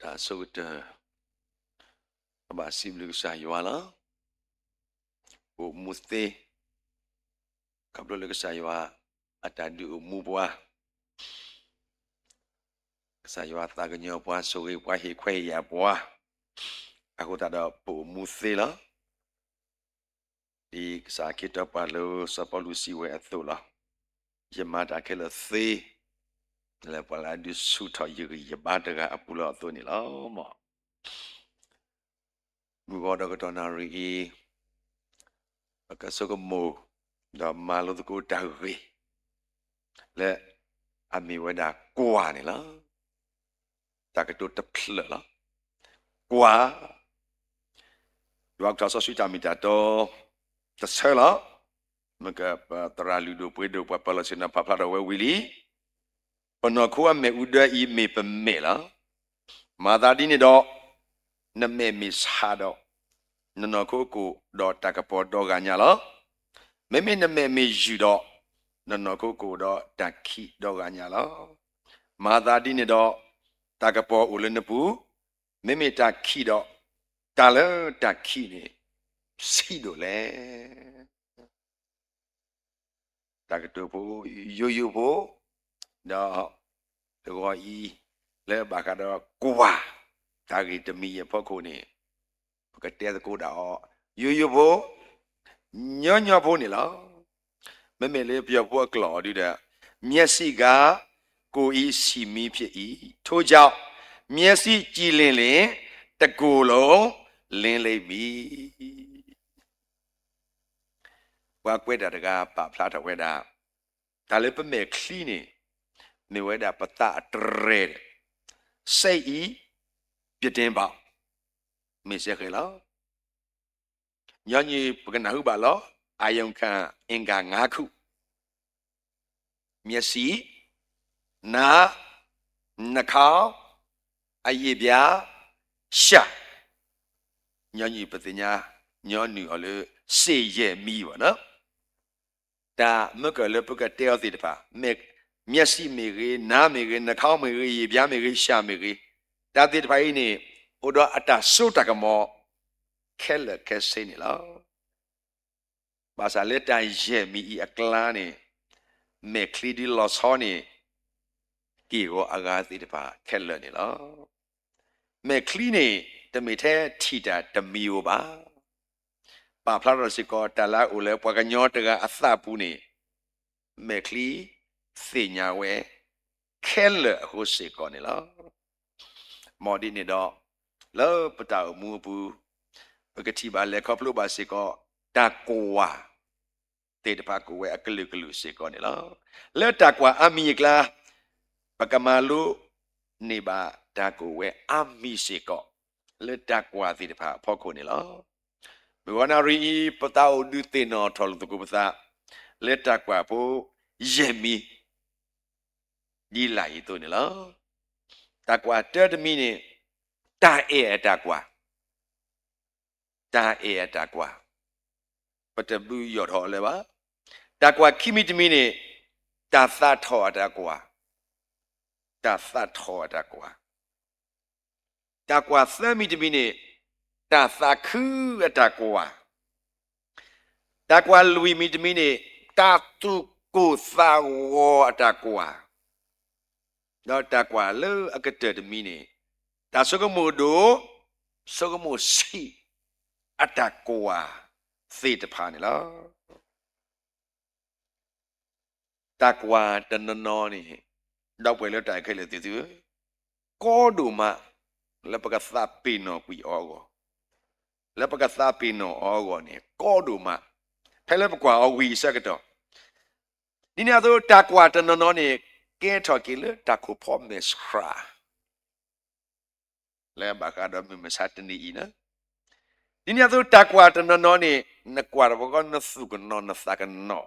da so de ba sim lu sa yo la o muste kablo lu sa yo ata du mu bwa sa yo ta ga nyo bwa so we bwa he khwe ya bwa ako ta da po muste la di sa kita pa lo sa pa lu si we atho la yamata ke la se le pa la du su tho yu ya ba da ga apu lo atho ni la mo mu go da ga na ri ka so ko mo da ma lo ko da we le a mi we da kwa ni la ta ka to ta phle la kwa yo ka so su ta mi ta to ta se la ma ka tra lu do pwe do pa pa la sina pa pa da we wi li pa no ko me u da I me pa me la ma da di ni do na me mi sa do no no ko do ta ka po do ga nya la me me na me mi ju do no no ko do ta ki do ga nya la ma da di ni do ta ka po u le na pu me me ta ki do ta le ta ki ni si do le ta ka to po yo po do to go I le ba ka do kwa ta ki te mi ye pho ko ni ka te ko da yo po nyo po ni la me me le pyo po klo di da မျက်စိကကိုဤစီမီဖြစ်၏ထို့ကြောင့်မျက်စိကြည်လင်လင်တကိုယ်လုံးလင်းလိမ့်မည်ဝါကွဲတာတကားပဖလားထဝဲတာဒါလည်းပမေခလီနေနေဝဲတာပတအတရဲစိတ်ဤပြတင်းပေါမေစခဲလောညညပကနာဟုပါလောအာယုံခံအင်္ဂါ၅ခုမျက်စိနာနှာခေါင်းအရည်ပြားရှာညညပတိညာညောနူအလေစေရဲ့မီပါနော်ဒါမကလည်းပကတဲအသီတပါမျက်စိမေကြီးနားမေကြီးနှာခေါင်းမေကြီးရည်ပြားမေကြီးရှာမေကြီးဒါသီတပါဤနေဩတော့အတဆုတကမောခဲလခဲစိနေလားဘာသာလက်တန်ရဲ့မီအကလာနေမေခလီဒီလောဆောနေကီကိုအဂါသီတပါခဲလနေလားမေခလီနေတမေထဲထီတာတမီယိုပါပါဖလာရစီကောတလာဦးလေပွားကညောတကအသပူနေမေခလီစေညာဝဲခဲလဟိုစီကောနေလားမော်ဒီနေတော့လောပတောက်မူဘူးပကတိပါလေခေါပလိုပါစီကောတကောဝါတေတပါကိုဝဲအကလုကလုစီကောနေလားလက်တကွာအမီကလာပကမာလူနေပါတကိုဝဲအမီစီကောလက်တကွာတေတပါဖောက်ခုနေလားဘဝနာရီပတောက်ဒုတေနောထော်လူကုပစာလက်တကွာဖို့ယေမီဒီလာရီတို့နေလားတကွာတဲတမီနေတာအေတကွာတာအေတကွာပတဘူရော်ထော်လဲပါတကွာခိမိတမီနေတာသတ်ထော်တကွာတာသတ်ထော်တကွာတကွာသမိတမီနေတာသခုအတကွာတကွာလူမီတမီနေတာတုကိုသာဝအတကွာတော့တကွာလေအကတတမီနေတာစကမိုဒိုစကမိုစီအတကွာစေတဖာနေလားတကွာတနနောနေတော့ပွဲလက်တိုင်ခဲလေတည်သူကောဒုမလပကသပိနောကွီအောကိုလပကသပိနောအောကိုနေကောဒုမဖဲလပကွာအဝီစကတော့ဒီနေ့တော့တကွာတနနောနေကဲထော်ကီလေတခုဖောမက်စခရာလဲဘကတော့မစတ်နီနာဒီနေ့တော့တကွာတနနောနေနကွာဘောကနစုကနောနစကနော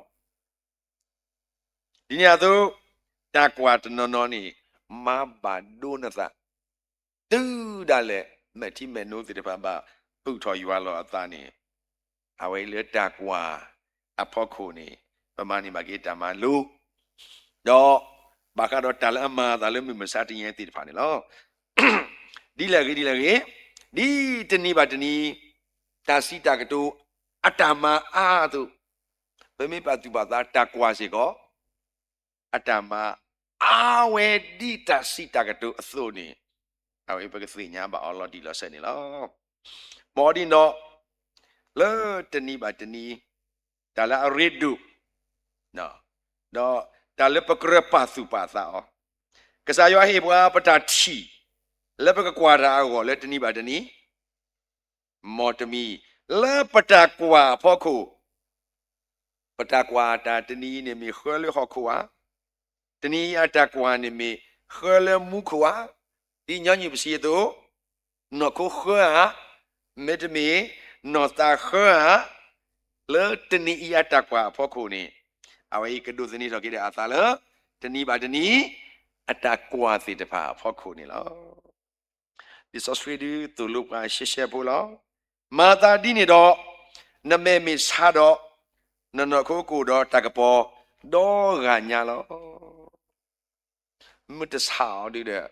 ဒီနေ့တော့တကွာတနနောနေမဘာဒိုနသတူဒါလေမတိမနိုတိတပဘာပုထော်ယူလောအသားနေအဝဲလေတကွာအဖို့ခုနေပမာဏိမကေတမလူတော့ဘာကတော့တလအမဒါလည်းမစတင်ရဲ့တိတဖာနေလော ဒီတနည်းပါတနည်းတာစီတာကတိုအတ္တမအားတို့ဘယ်မိပါသူပါသားတကွာစီကောအတ္တမအာဝေဒီတာစီတာကတိုအစိုးနေအဝေပကစီညာပါအော်လော်ဒီလော်ဆယ်နေလောမော်ဒီနောလေတနည်းပါတနည်းဒါလာရီဒူနော်တော့ဒါလပကရပါစုပါသာအောကစားရွာဟေဘွားပတာချီလပကကွာရာကိုလေတနည်းပါတနည်းမော်တမီလပတာကွာဖို့ခုပတာကွာတာတနည်းနေမီခွဲလဟခွာတနည်းအတကွာနေမီခွဲလမှုခွာဒီညညပစီတော့နော်ခုခွာမေတမီနော်တာခွာလေတနည်းအတကွာဖို့ခုနေအဝေးကဒုစနီတော့ကြည့်တဲ့အသာလေတနည်းပါတနည်းအတကွာစီတဖာဖို့ခုနေလောဒီဆော့စထရီဒီတူလုကရှေဖို့လောမာတာဒီနေတော့နမေမီစားတော့နော်ခိုးကိုတော့တကပေါ်တော့ကညာလောမတဆောဒီတဲ့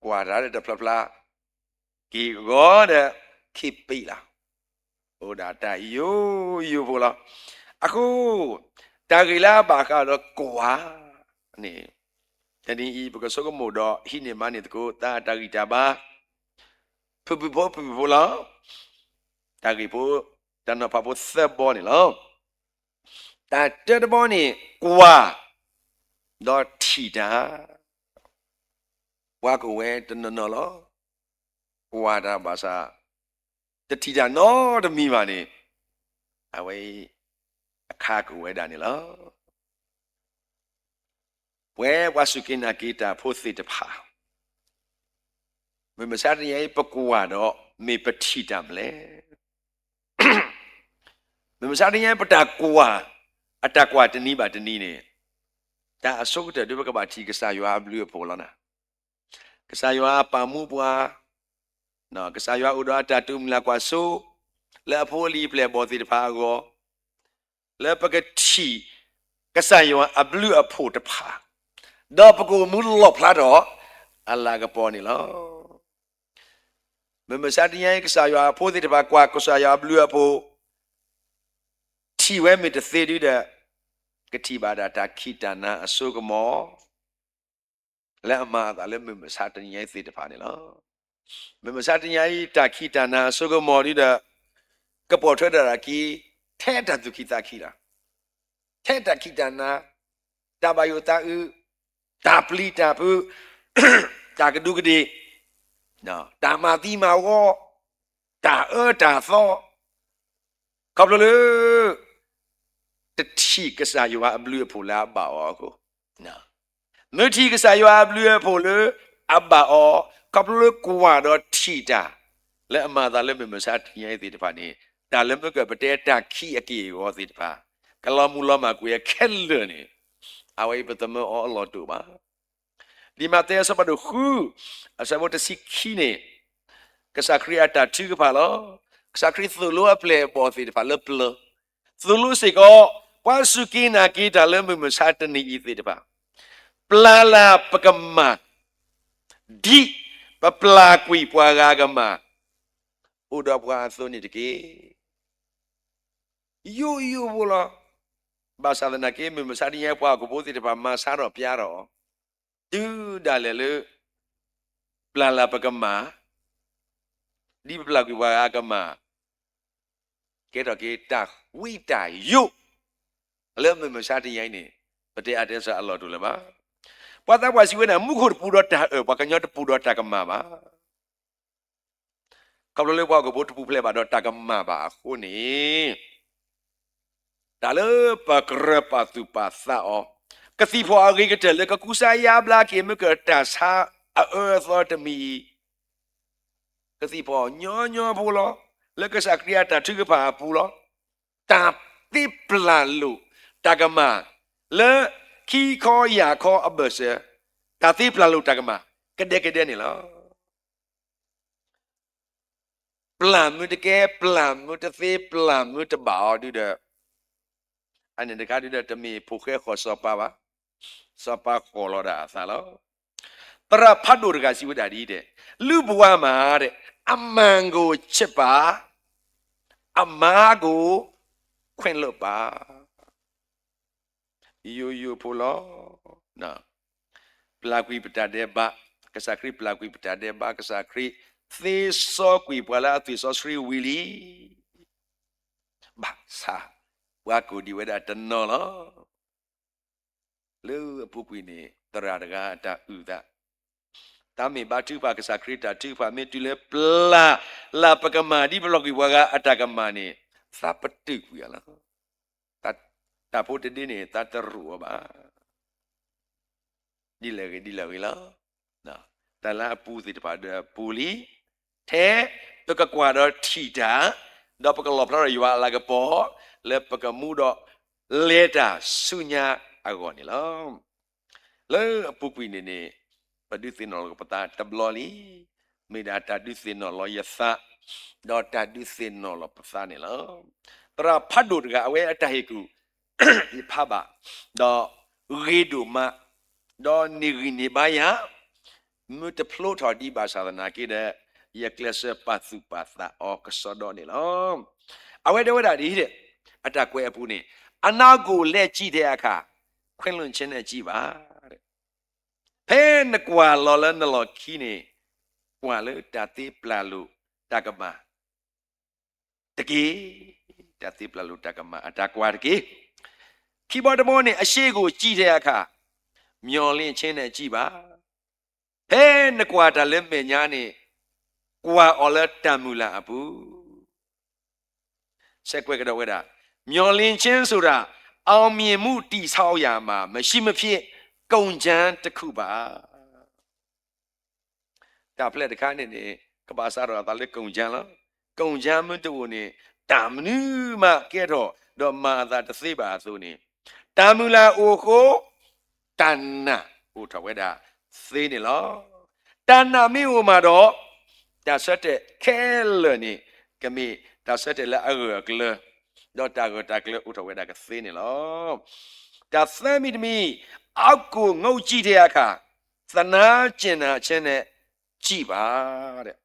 ကွာရတဲ့ဖလဖလာကီရောတဲ့ခိပိလာဟိုဒါတယိုဖို့လားအခုတာဂီလာဘာကတော့ကွာနေတနည်းဤပကစောကမို့တော့ဟိနေမနေတကိုတာဂီတာပါဖူဖို့လားတာဂီဖို့တန်တော့ဖဖို့ဆက်ပေါ်နေလောတာတက်ပေါ်နေကွာတော့ထီတာဝါကဝဲတနော်လောကွာတာဘာသာတထီတာနော်တမီပါနေအဝေးအခါကိုဝဲတာနေလောဝဲဝါစုကိနာကိတာဖို့စိတဖာမစားရရဲ့ပကွာတော့မေပထီတာမလဲမစားရရဲ့ပတာကွာအတကွာတနည်းပါတနည်းနေဒါအစုတ်တဲ့ဒီဘကဘာတီကစားရွာဘလူးပေါ်လာနာကစားရွာပါမှုပွားနော်ကစားရွာဥဒတာတုမလာကွာဆိုလဲဖိုလီပလေဘောစီတဖာကိုလဲပကတီကစားရွာအဘလူးအဖို့တဖာတော့ပကူမူလော့ဖလာတော့အလာကပေါ်နေလောမစားတဲ့ရဲ့ကစားရွာဖိုစီတဖာကွာကစားရွာဘလူးအဖို့တီဝဲမီတသေးဒီတဲ့ကတိပါဒတာခိတနာအစုကမောလက်အမသာလည်းမစားတဲ့ရဲ့သေးတဖာနေလောမစားတဲ့ရဲ့တာခိတနာအစုကမောဒီတဲ့ကပေါ်ထွက်တာကီထဲတသူခိတာခိတာထဲတခိတနာတဘယတာဥတာပလီတာပုတာကဒုကတိနော်တာမာတိမာဝတာတာသောခေါပလလေတတိကစားရွာအဘလူဖို့လာပါအောကိုနော်မတိကစားရွာအဘလူဖို့လေအဘာအောကပလကွာတော့ထိတာလဲအမသာလဲမစားတင်ရဲ့ဒီတဖာနေတာလည်းမကပတဲတာခိအကေရောဒီတဖာကလမူလမကွေခဲလနေအဝိပတမောအလောတူပါဒီမတဲဆဘဒခုအစဘတ်စီခိနေကစားခရီအတာတိကပါလောကစားခရီသူလိုအပလေပေါ်ဒီတဖာလပလသူလိုစေကောပွားစုကိနာကိတာလည်းမစားတနေဤဒီတဖာပလာလာပကမဒီပပလာကွီပွားဂါကမဥဒဘွားသုနိတကေယိုဘောလာဘာသာနာကေမစားရရဲ့ပွားကိုဘိုးစီတပါမစားတော့ပြားတော့ဒူဒါလေလေပလာလာပကမဒီပလာကွီပွားဂါကမကေတော့ကေတာဝိတာယိုလည်းမစားတဲ့ရိုင်းနေပတေအတဲဆာအလော်တူလည်းပါပွားသားပွားစီဝဲနာမုခုပူတော့တာပွားကညောတပူတော့တာကမပါကဘလလေပွားကိုဘုတ်ပူဖလဲပါတော့တာကမပါခုနေဒါလေပကရပါသူပါသာအောကစီဖွာရိကတလေကကူစာယာဘလာကေမကတာစာသောတမီကစီဖွာညောဘူးလောလက်ကစကရိယာတာထုကပါဘူးလောတာတိပလာလူတာကမလေခီခေါ်ယာခေါ်အဘဆာတာတိပလာလူတာကမကတဲ့နေလောပလမ်မတကယ်ပလမ်မတသေးပလမ်မတဘာဒီတဲ့အန်တကဒီတဲ့တမီဖုခဲခေါ်စောပါပါစောပါခေါ်လို့တာဆာလော တရာဖတ်တော်ကစီဝဒရီတဲ့လူဘဝမှာတဲ့အမှန်ကိုချစ်ပါအမားကိုခွင့်လွတ်ပါယိုဖိုလောနော်ပလာကွီပတတဲ့ဘာကစားခရီပလာကွီပတတဲ့ဘာကစားခရီသေစောကွီပလာသေစောစရီဝီလီဘာစာဝါကိုဒီဝဒတနော်လောလူအပူကွီနေတရာတကတာဥဒတာမေဘာတူပါကစားခရီတာတူပါမေတူလေပလာပကမာဒီဘလော့ကီဝါကအတကမာနေစာပတုကွီလားတာဖို့တည်းနေတာတရူပါဒီလေလားနော်တလာပူစီတပါပူလီထဲပကကွာတော့ထီတာတော့ပကလောပရရွာလာကပေါ်လေပကမှုတော့လေတာဆုညာအကောနေလောလေပူကွီနေပဒုသိနော်ကပတာတဘလလီမေဒါတာဒုသိနော်လောယသတော့တာဒုသိနော်လောပစာနေလောတရာဖတ်တို့ကအဝဲအတဟေကူဒီဖပါတော့ရေဒူမတော့နေရနေပါယမတ်ဖလိုတော်ဒီဘာသာနာကိတဲ့ယကလစပတ်စုပတ်သာအောကစောတော့နေလောအဝဲတော့ဒါဒီတဲ့အတကွဲအပူနေအနောက်ကိုလက်ကြည့်တဲ့အခါခွင့်လွန်ခြင်းနဲ့ကြည့်ပါတဲ့ဖဲနကွာလော်လနလော်ခီနေကွာလေတတိပလာလူတကမတကေတတိပလာလူတကမအတကွာတကေခီဘော်ဒမောနဲ့အရှိကိုကြည့်တဲ့အခါမျောလင့်ခြင်းနဲ့ကြည့်ပါဟဲနကွာတလည်းမညာနေကွာအော်လက်တမူလာအပူဆက်ကွဲကတော့ဝဲတာမျောလင့်ခြင်းဆိုတာအောင်မြင်မှုတိဆောက်ရမှာမရှိမဖြစ်ကုန်ချမ်းတစ်ခုပါဒါဖလက်တခါနေကဘာစားတော့ဒါလည်းကုန်ချမ်းလားကုန်ချမ်းမတူနေတာမနူးမကဲတော့မာသာတသိပါဆိုနေတာမူလာအိုကိုတဏ္ဏဟိုထဝဲတာသိနေလောတဏ္ဏမိဟိုမှာတော့ဒါဆက်တဲ့ခဲလနေကမိဒါဆက်တဲ့လာအရကလတော့တာကလဥထဝဲတာကသိနေလောဒါသမီတမီအောက်ကိုငုတ်ကြည့်တဲ့အခါသနာကျင်နာခြင်းနဲ့ကြည့်ပါတဲ့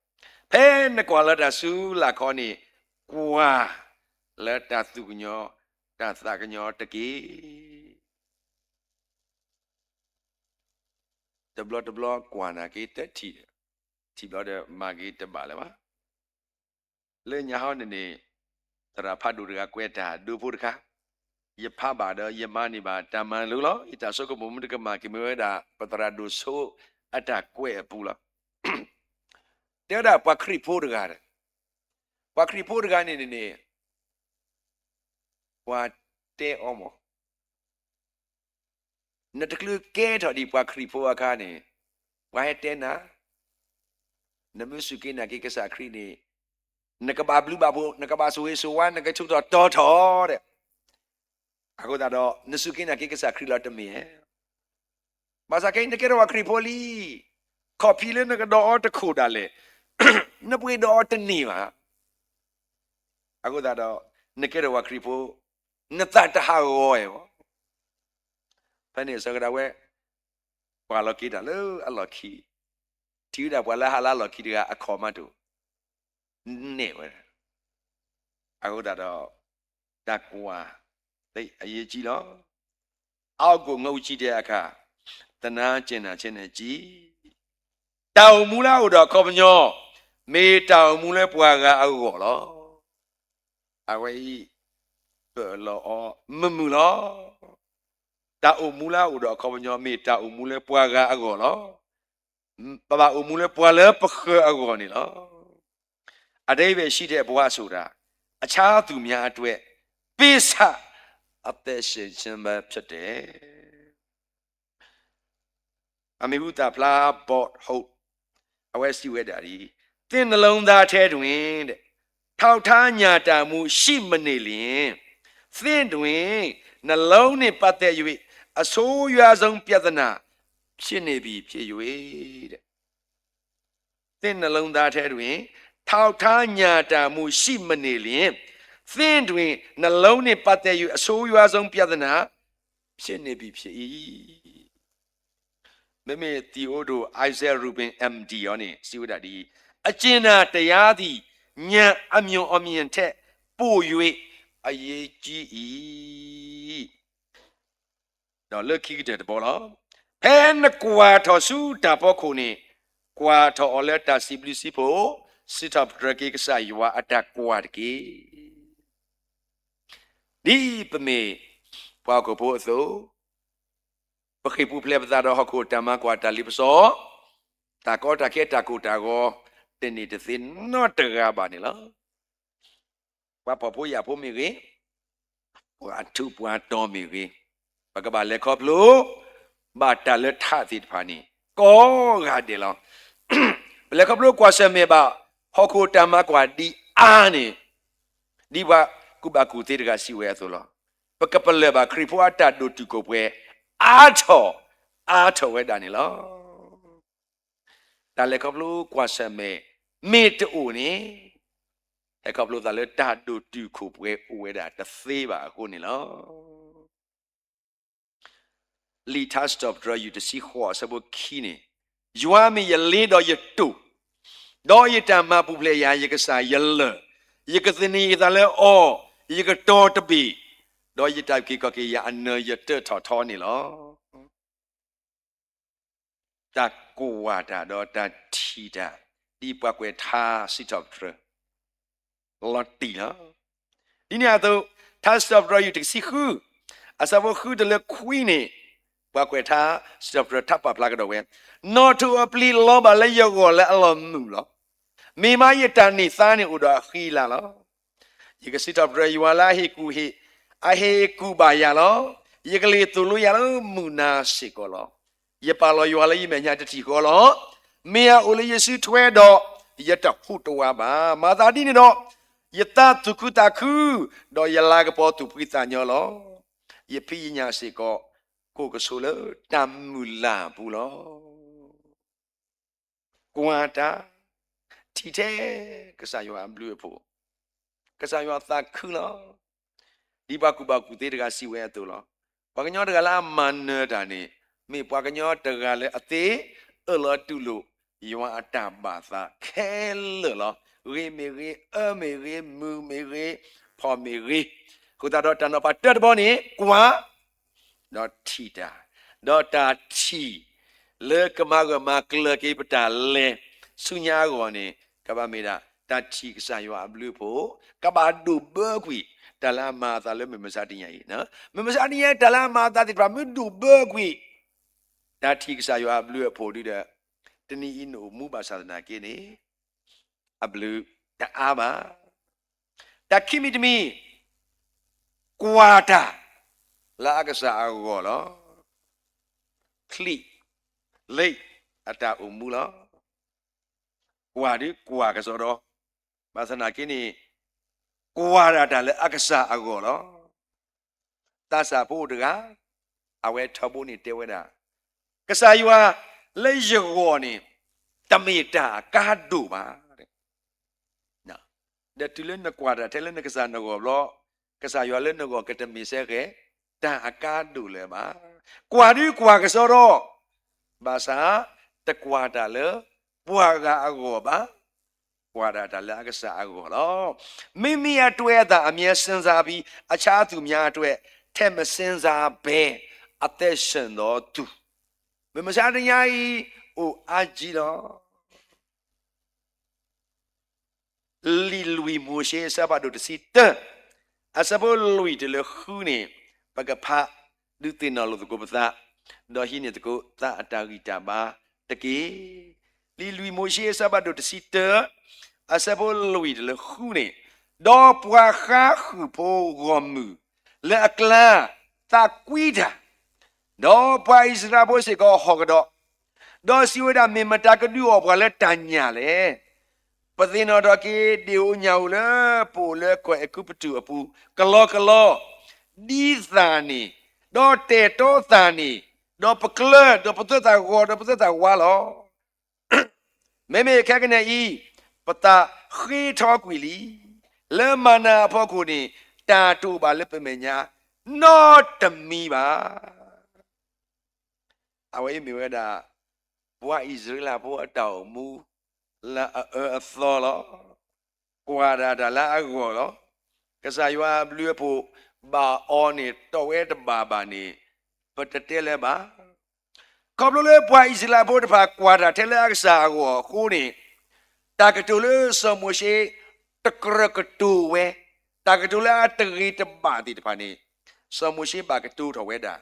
ဖဲနကွာလာတာဆူလာခေါနေကွာလက်တာသူညောတာသကညောတကီတဘလကွာနာကေတတီဘလတဲ့မာဂီတပါလေပါလေညာဟောနေတရာဖတ်ဒူကကွဲတာဒူဖို့တခါယဖပါတော့ယမနိပါတမန်လူလောဣတာဆုကဘုံမတကမာကိမေဝဒါပတရာဒူဆိုအတကွဲပူလားတဲ့ဒါပခရိဖို့တကားပခရိဖို့တကားနေဝါတဲအောမနတကလူကဲတော်ဒီပခရိဖို့အခါနေဝါဟတဲနာနမစုကိနာကိကစားခရိနေနကဘာဘလူဘာဘနကဘာဆိုဝေဆိုဝါနကချုပ်တော်တော်တဲ့အခုတော့နစုကိနာကိကစားခရိလာတမီဘာသာကိနကေရောခရိပိုလီကော်ဖီလေနကတော့တခုတာလေနပွေတော့တနေပါအခုတော့နကေရောခရိပိုနတတဟာရောရဲ့ဖန်နေစကရဝဲဘာလကီတာလို့အလကီတီဒါဘဝလာဟာလာလကီကအခေါ်မတူနေဝဲအခုတော့တကွာသိအရေးကြီးတော့အောက်ကိုငုတ်ကြည့်တဲ့အခါတနာကျင်နာခြင်းနဲ့ကြည်တောင်မူလာဟိုတော့ခေါ်ပညောမေတောင်မူလဲပွားကအကောလောအဝေးလောမမူလောတာအမူလာဟိုတော့ခေါ်ပညောမေတောင်မူလဲပွားကအကောလောပပအမူလဲပွားလဲပခအကောနေလောအတိတ်ပဲရှိတဲ့ဘဝဆိုတာအခြားသူများအတွက်ပိစအသက်ရှင်ခြင်းပဲဖြစ်တယ်အမေဘုတာဖလာဘော့ဟုတ်အဝဲစီဝဲတာဒီသင်နှလုံးသားထဲတွင်တဲ့ထောက်ထားညာတာမှုရှိမနေလျင်သင်တွင်နှလုံးနှင့်ပတ်သက်၍အဆိုးရွားဆုံးပြဿနာဖြစ်နေပြီဖြစ်၍တဲ့သင်နှလုံးသားထဲတွင်ထောက်ထားညာတာမှုရှိမနေလျင်သင်တွင်နှလုံးနှင့်ပတ်သက်၍အဆိုးရွားဆုံးပြဿနာဖြစ်နေပြီဖြစ်၏ မေတီအိုဒိုအိုက်ဇယ်ရူဘင် MD ရောနေစီဝဒဒီအကျဉ်းသာတရားသည်ညံအမြုံအမြင်ထက်ပို့၍အရေးကြီး၏တော့လက်ခိတဲ့ဘောလားဖဲနကွာထော်စုတာပေါ်ခုနေကွာထော်အလက်တာစီပလီစီဖို့စစ်တပ်ဒရကေကစားယဝအတက်ကွာတကေဒီပမေပွားကိုဖို့အစိုးပခိပူဖလက်ပသာတော့ခုတမကွာတလီပစောတာကောတာကေတာကူတာကိုတင်းနေတဲ့စင်နော့တကပါနေလားဘာဖို့ရဖို့မိကြီးပွားသူပွားတော်မိကြီးဘကဘာလက်ခေါပလို့ဘာတလက်ထသစ်ဖာနီကောရတယ်လောလက်ခေါပလို့ကွာစမေပါဟောခုတမကွာဒီအာနေဒီဘာကုဘကူတေတကစီဝဲဆိုလောပကပလေဘာခရီဖွာတတ်ဒိုတူကိုပွဲအာထောဝဲတာနေလောဒါလက်ခေါပလို့ကွာစမေမေတူနေလက်ခေါပလို့ဒါလက်တတ်ဒိုတူကိုပွဲဝဲတာတသေးပါအခုနေလောလီတာစတော့ဒရယူတစီခေါ်စဘခိနေယွာမီယလေးတော့ယတူတော့ယတမပူပလေယာယကစားယလယကသနီဒါလဲအောယကတော်တပီတော့ယတိုက်ကိကကေယအနယတထောနေလောတကူဝါတာတော့တထီတာဒီပွားကွယ်ထားစစ်တော့ဒရလော်တီနော်ဒီနေ့တော့ task of dry to see who as a who the queen ဘာကွယ်ထားစတော့ထပ်ပါပလာကတော့ဝဲ not to apply လောပါလေယောကိုလည်းအလောမှုလောမိမရတန်နေစားနေဥတော်ခီလာလောဒီကစစ်တော့ရယူလာဟေကူဟေအဟေကူပါရလောယကလေးသူလို့ရလောမူနာရှိကောလောယပါလောယူလာယမညာတတိကောလောမေယအိုလေယေစုထွဲတော့ယတဖုတော်ပါမာသာတိနေတော့ယတတုကုတခုတော့ယလာကပေါ်သူပိသညောလောယပိညာရှိကောကိုကဆိုလို့တမ်မူလာဘူးလောကွာတာတီတဲ့ကစားရွာဘလူးဖို့ကစားရွာသခုလောဒီဘကူဘကူတေးတကစီဝဲတူလောဘကညောတကလာမန်နေတာနေမေဘကညောတကလည်းအသေးအလောတူလို့ရွာအတပါသာခဲလောရေမေရေအမေရေမူမေရေဖော်မေရေကိုတာတော့တန်တော့ပါတက်ဘောနေကွာတော့ထီတာတော့တာထီလေကမကမကလကေပတာလေဆုညာကောနေကဘာမေတာတထီကစားရွာဘလူးဖို့ကဘာဒူဘကွီတလာမာသာလေမစားတင်ရည်နော်မစားတင်ရတလာမာသာတိပမဒူဘကွီတထီကစားရွာဘလူးဖို့ဒီတဲ့တနီအင်းကိုမူပါသာနာကိနေအဘလူးတအားပါတခိမီတမီကွာတာလာကစားအောလောခလိလိအတာအမူလောကွာဒီကွာကစောတော့ဘာသနာကိနေကွာရတာလေအကစားအောလောတဆာဖို့တကအဝဲထဖို့နေတဲဝဲတာကစားယူဟာလေရောနေတမေတာကာဒူပါတဲ့နော်ဒါတူလနကွာတာတဲလနကစားနောလောကစားယူလေနောကတမီဆဲခဲတာအကားတူလေပါကွာဒီကွာကစောတော့ဘာသာတကွာတာလေပွာကအကောပါကွာတာလေအကစားအကောလောမိမိအတွဲတာအမြဲစဉ်းစားပြီးအခြားသူများအတွက်ထဲမစဉ်းစားဘဲအသက်ရှင်တော်သူမစားတရားဤအိုအာကြီးတော့လီလူီမိုရှေဆဘာဒိုတစီတအစဘောလူီတလခုနေပကဖာဒုတင်နော်လို့ကိုပသာတော့ဟိနေတကိုသာအတာဂီတာပါတကေလီလူီမိုရှေဆဘာဒိုတစီတအစဘောလူီတလခုနေတော့ပွာခါခုဖို့ဂေါမူလက်အကလာတာကွီတာတော့ပွာဣစရာဘိုစေကောဟောကတော့တော့စီဝဒမေမတာကဒူအော်ဘွာလက်တညာလေပသင်းတော်ကေဒီဦးညောင်လေပိုလေကွယ်အခုပတူအပူကလောဒီသာနီတော့တေတောသာနီတော့ပကလတော့ပတတာဝါတော့ပတတာဝါလောမေခက်ကနေဤပတာခေထောကွီလီလေမနာဖို့ကိုနေတာတူပါလက်ပမညာနော့တမီပါအဝေးမြေဝဲတာ ဘွာဣသရေလဘွာတောင်မူလာသောလောကွာဒါလာအကောလောကစားရွာဘလူဖို့ဘာအော်နေတော့ဝဲတဘာနေပတတဲလဲပါကောဘလေဘွာဣသရေလဘွာတဖာကွာဒါထဲလဲအစားကောခုနေတာကတူလေစမရှိတကရကတူဝဲတာကတူလာတရီတဘာဒီတဖာနေစမရှိဘာကတူတော့ဝဲတာ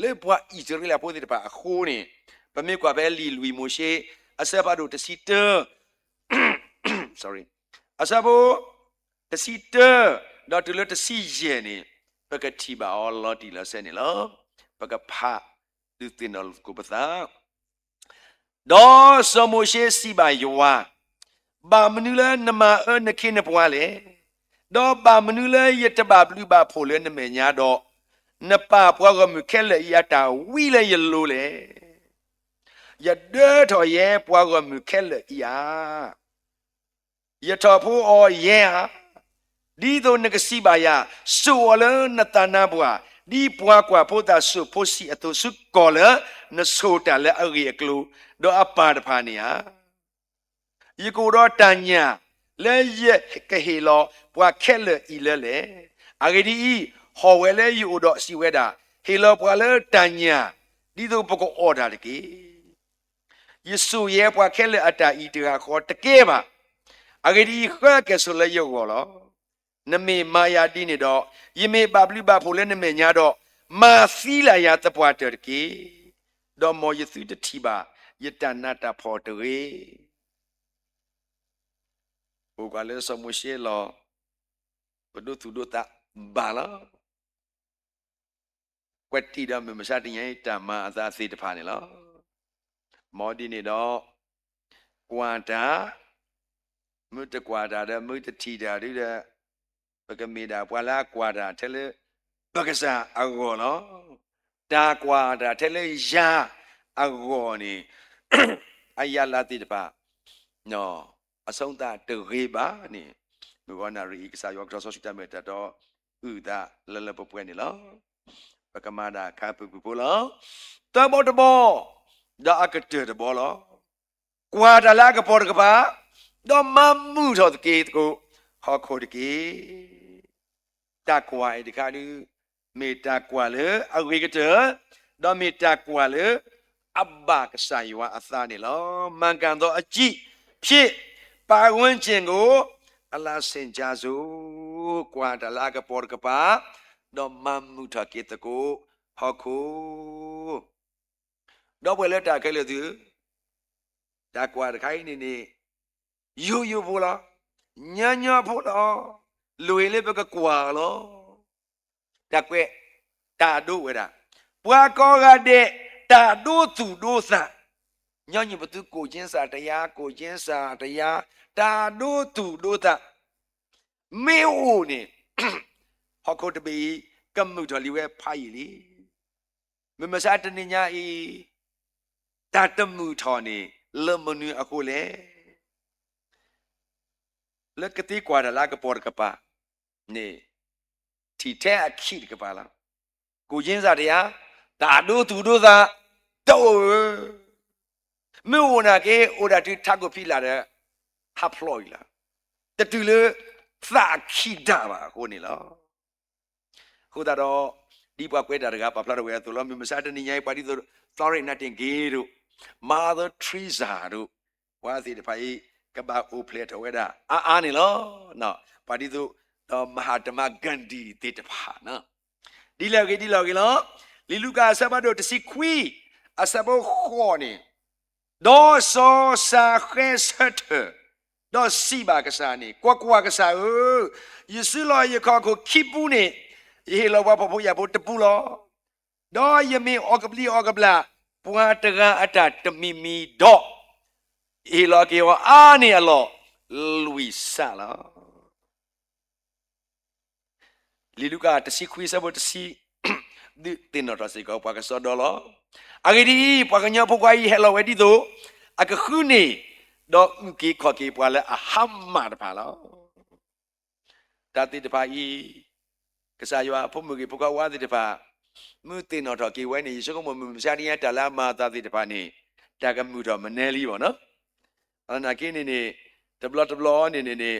လေဘွာဣသရေလဘွာဒီတဖာအခုနေပမေကွာပဲလီလူမိုရှိအဆက်ပါတို့တစီတ sorry အဆက်ဖို့တစီတတော့တူလို့တစီရဲ့နေပကတိပါအော်လော်တီလာဆဲနေလောပကဖာသူတင်တော်ကိုပသာဒေါ်စမရှိစီပါယောဘာမနူလာနမနခိနပွားလေဒေါ်ဘာမနူလာယတဘာဘလူဘာဖိုလဲနမေညာတော့နပါပွားကမခဲလေယတာဝီလေယလိုလေยะเด้อทอเยปวากมือแค่เลยยายะทอผู้อเยฮะดีโตนกสิบายาสุอเลนตานาบัวดีปวากว่าผู้ตาสุผู้สิอตุสุกอเลนโซตาเลอเรียกลูดออปาดพานียยกูรอตัญญาเลเยกะเฮโลปวาแค่เลยอีเลเลอะเกดีฮอเวเลยูดอสิเวดาเฮโลปวาเลตัญญาดีโตปกออดาตะเกယေစုရဲ့ဘွားခဲလေအတာဤတရာခေါ်တကဲပါအဂဒီခက်ကဲဆိုလေယောကောလောနမေမာယာတိနေတော့ယမေပပလိပဖိုလဲနမေညာတော့မာသီလာယာတပွားတကေတော့မောယေစုတတိပါယတနာတာဖော်တေဘုကလည်းစမရှိလောဘဒုသူဒတာဘာလာကွက်တီတော့မစတင်ရဲ့တမအသာစေတဖာနေလောမောဒီနေတော့ကွာတာမုတကွာတာတဲ့မုတတီတာဒီတဲ့ပကမေတာပွာလာကွာတာထဲလေပက္ကစားအကောနော်တာကွာတာထဲလေယာအကောနေအယလာတိတပါနော်အဆုံးသတရေပါနေဘဝနာရီကစားယောက်တော်ဆိုတတ်မဲ့တော့ဥဒလလပပွဲနေလောပကမာတာခါပူပူလောတဘောတဘောဒါအကတဲ့ဘောလောကွာတလာကပေါ်ကပါတော့မမှုတော်တကေကိုဟောခိုတကေတကွာဒီခါလူမေတ္တာကွာလေအဝေကတဲ့တော့မေတ္တာကွာလေအဘ္ဘကဆိုင်ဝအသာနေလောမှန်ကန်သောအကြည့်ဖြစ်ပါဝန်းကျင်ကိုအလားစင်ကြစို့ကွာတလာကပေါ်ကပါတော့မမှုတော်ကေတကိုဟောခိုတော့ဘယ်လက်တာခဲလို့သူဒါကွာတခိုင်းနေနေယူဖို့လားညာဖို့လားလူရလေးဘက်ကကွာလောတကွဲတာတို့ဝဲတာပွားကောကတဲ့တာတို့သူတို့စညညဘသူကိုချင်းစာတရားကိုချင်းစာတရားတာတို့သူတို့သမေဝနေဟောက်တပီကမှုတော်လီဝဲဖိုင်လီမမစားတနေညာဤတာတမှုထော်နေလမနူအခုလေလက်ကတိကွာလာကပေါ်ကပါနေတီထဲအခီကပါလားကိုချင်းစာတရားတာတို့သူတို့သာတော့မေဝနာကေအိုဒါတီထပ်ကိုဖိလာတဲ့ဟပ်ဖလိုလာတတူလေသာခိဒါပါကိုနေလားဟိုတော့ဒီဘွားကွဲတာကပပလာတော့ဝဲသူလောမစားတနေညာပါတီဆို sorry nothing ကေတို့ Mother Teresa တို့ဝါစီတဖိုင်ကဘာအိုပလက်ဝဲတာအာနေလောနော်ပါတီဆိုတော့မဟာတမဂန္ဒီတေတဖာနော်ဒီလောက်ကြီးလောလီလူကာဆဘတို့တစီခွီအဆဘခေါ်နေဒေါ်ဆောစာခဲဆတ်ဒေါ်စီဘာကစားနေကွာကစားယေစုလောယခကိုခိပူနေယေလောဘဖို့ရဖို့တပူလောဒေါ်ယမင်အောကပလီအောကပလာပွားတကအတတမီမီဒေါ်ယေလောကေဝအာနေအလောလူီဆာလာလီလူကာတစီခွီဆဘတစီဒီတင်တော်စီကောပွားကစောဒေါ်လောအဂဒီပွားကညဖို့ကွာဟဲလောဝဲဒီတို့အကခုနေတော့ကိခေါ်ကိပွားလဲအဟမ်မာတပါလောတတိတပါဤကစားရွာဖို့မကိပုကဝါတိတပါမူတင်တော်ကိဝဲနေစကုံမမရှာနီယတလာမာတတိတပါနေတ တာကမှုတော့မနေလီပေါ့နော်အနာကိနေတဘလနေ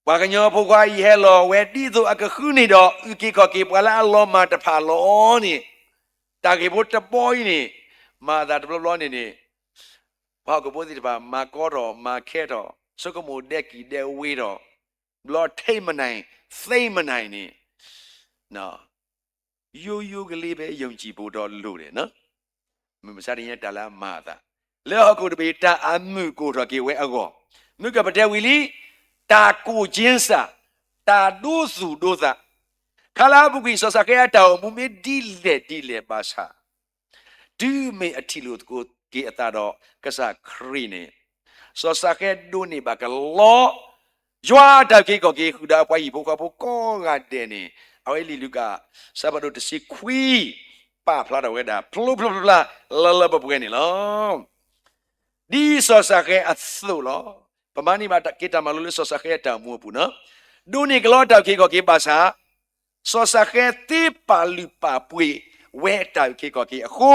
ဘာကညောဖို့ကွာဟဲလောဝဲတီဆိုအခုနေတော့ဥကိခောကေပလာအလောမတဖာလောနေတာကေဖို့တပေါ်နေမာသာတဘလနေဘာကပိုးဒီပါမာကောတော့မာခဲတော့စကမိုဒက်ကီဒဲဝေးတော့ဘလော့ထိတ်မနိုင်သိမ့်မနိုင်နေနော်ယိုကလေးပဲယုံကြည်ဖို့တော့လို့တယ်နော်မစားရင်တလာမာသာလဲဟကိုတပေတာအမှုကိုတော့ကေဝဲအကောမြကပတဲ့ဝီလီတာကိုချင်းစာတာဒုစုဒုစာခလာပုကိဆောစခဲတောင်မူမေဒီလေပါစာဒူမေအထီလို့ကိုကေအတာတော့ကဆခရီနေဆောစခဲဒုနေပါကလောယွာတကေကိုကေခုဒါပွားဤဘုကဘုကောကတဲ့နေအဝဲလီလူကဆဘဒုတစီခွီပါဖလာတော့ဝဲတာဖလုလဘပွေးနေလောဒီဆောစခဲအသုလောပမာဏိမတကေတမလူဆောစခဲတာမူပူနော်ဒုနေကလောတကေကိုကေပါစာဆောစခဲတိပါလူပါပွေဝဲတာကေကိုကေအခု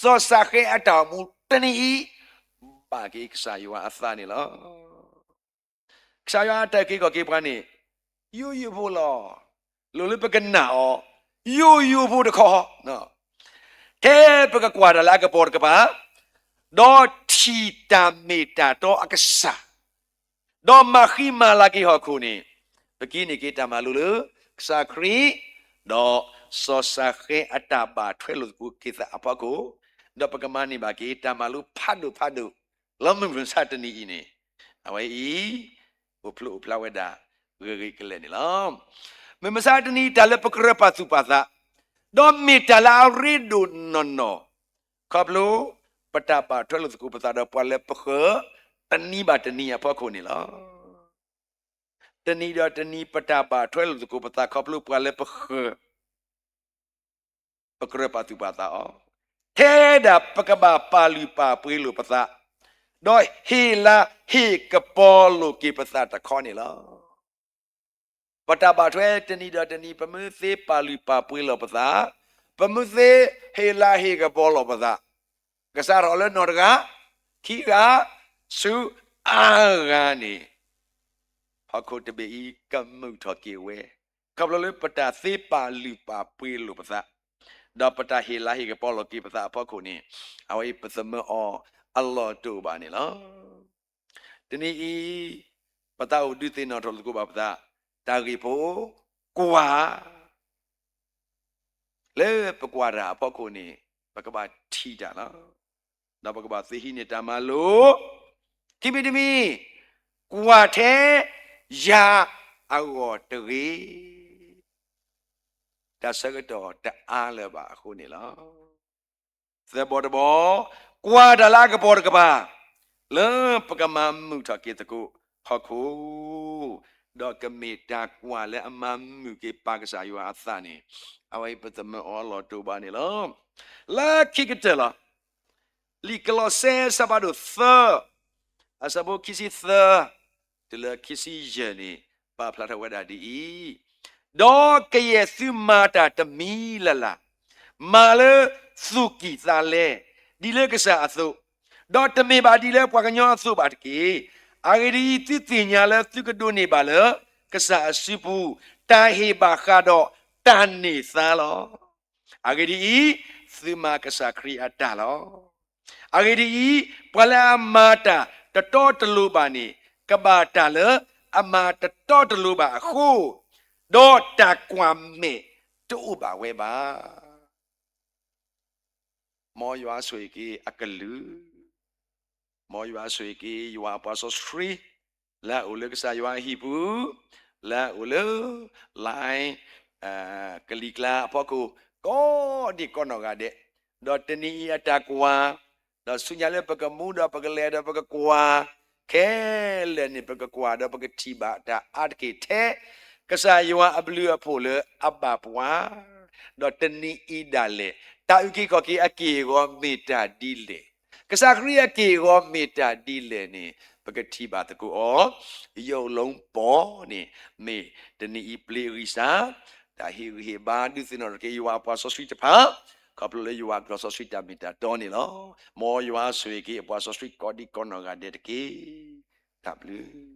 ဆောစခဲအတာမူတနီပါကေကစာယောအသနေလောကစာယောတကေကိုကေပကနေယိုဖို့လောလိုလပကနာယိုဖို့တခေါ်နော်ခဲပကကွာလာကပေါ်ကပါဒေါ်တီတာမေတာတော့အကစားဒေါ်မခိမာလာကီဟခုနေပကိနေကေတာမလူလကစားခရီဒေါ်စောစာခဲအတာပါထွဲလို့ကိုကေတာအပကိုဒေါ်ပကမနိဘာကေတာမလူဖတ်လို့လောမဝင်စားတနီနေအဝဲဤဘဖလို့ဖလာဝဲတာဂေကလဲနေလောမစားတနီတလပကရပါစုပါသာဒေါ်မီတလာရီဒုနော်ခပ်လို့ပတာပါထွဲလို့ကိုပတာတော့ပွာလဲပခတနီပါတနီအဖို့ခုနေလောတနီတော့တနီပတာပါထွဲလို့ကိုပတာခပ်လို့ပွာလဲပခပကရပါစုပါသာထဲဒါပကဘာပါလူပါပွေးလို့ပတာတော့ဟီလာဟီကပေါ်လို့ကေပတာတခေါနေလောပတာပါထွဲတနီတော့တနီပမသေးပါလူပါပွေးလို့ပတာပမသေးဟီလာဟီကပေါ်လို့ပတာကစားရောလဲနော်တကခီကစုအာဂာနေဟခုတပေဤကမှုထကေဝဲကဘလလပတာသေပါလူပါပွေးလို့ပသာဒပတာဟီလာဟီကပေါ်လို့ကေပသာဖခုနေအဝိပသမအောအလ္လာဟ်တူပါနေလားတနည်းဤပတာဥဒိသေနော်တော်ကိုပါပသာတာဂီဖို့ကွာလဲပကွာတာဖခုနေပကဘာထီတာလားတော့ပကဘာသေဟိနေတာမလို့တိမီတမီကွာတဲ့ယာအောတရီတဆကတော့တအားလည်းပါအခုနေလားသဘောတဘောကွာဒလာကပေါ်ကပါလပကမမှုထကေတကိုဟခုဒေါကမီတာကွာလည်းအမမှုကေပါကစားယူအသနေအဝိပသမအောလောတူပါနေလားလာခိကတလာလီကလောဆဲစဘာဒုသအစဘောကိစီသတလကိစီဂျနီပါဖလာထဝဒဒီဒေါကယေစုမာတာတမီလလာမာလစုကီသာလေဒီလေကစားအသုဒေါတမေပါဒီလေပွားကညောအသုပါတကေအာဂရီတိတင်ညာလေသူကဒိုနေပါလေကစားအစီပူတာဟေပါခါတော့တန်နေသားလောအာဂရီသုမာကစားခရီအတာလောအာဂရီပလာမာတာတတော်တလူပါနေကဘာတာလေအမာတတော်တလူပါအခုဒေါ်တကွမ်မေတူပါဝဲပါမောရွာဆွေကြီးအကလူမောရွာဆွေကြီးရွာပါဆိုစထရီလာဦးလကစားရွာဟီပူလာဦးလလိုင်းကလီကလာပေါ့ကိုဒီကောနော်ကတဲ့ဒေါ်တနီအတကွာဒေါ်ဆုညာလေပကမူဒေါ်ပကလေဒေါ်ပကကွာခဲလေနေပကကွာဒေါ်ပကတီဘာတာအတ်ကေတဲ့ကစားယောအဘလူအဖို့လေအဘပွားဒေါ်တနီအီဒါလေတာဥကိကောကိအကေရောမေတာဒီလေကစားခရီအကေရောမေတာဒီလေနေပကတိပါတကူအောယုံလုံးပေါ်နေမေတနီအီပလီရီစာဒါဟီဘာဒုစနော်ကေယောပါဆိုဆွီတဖာ couple le yuwa grosso street mita doni lo mo yuwa sui ki po so street kodi kono ga de ki tablu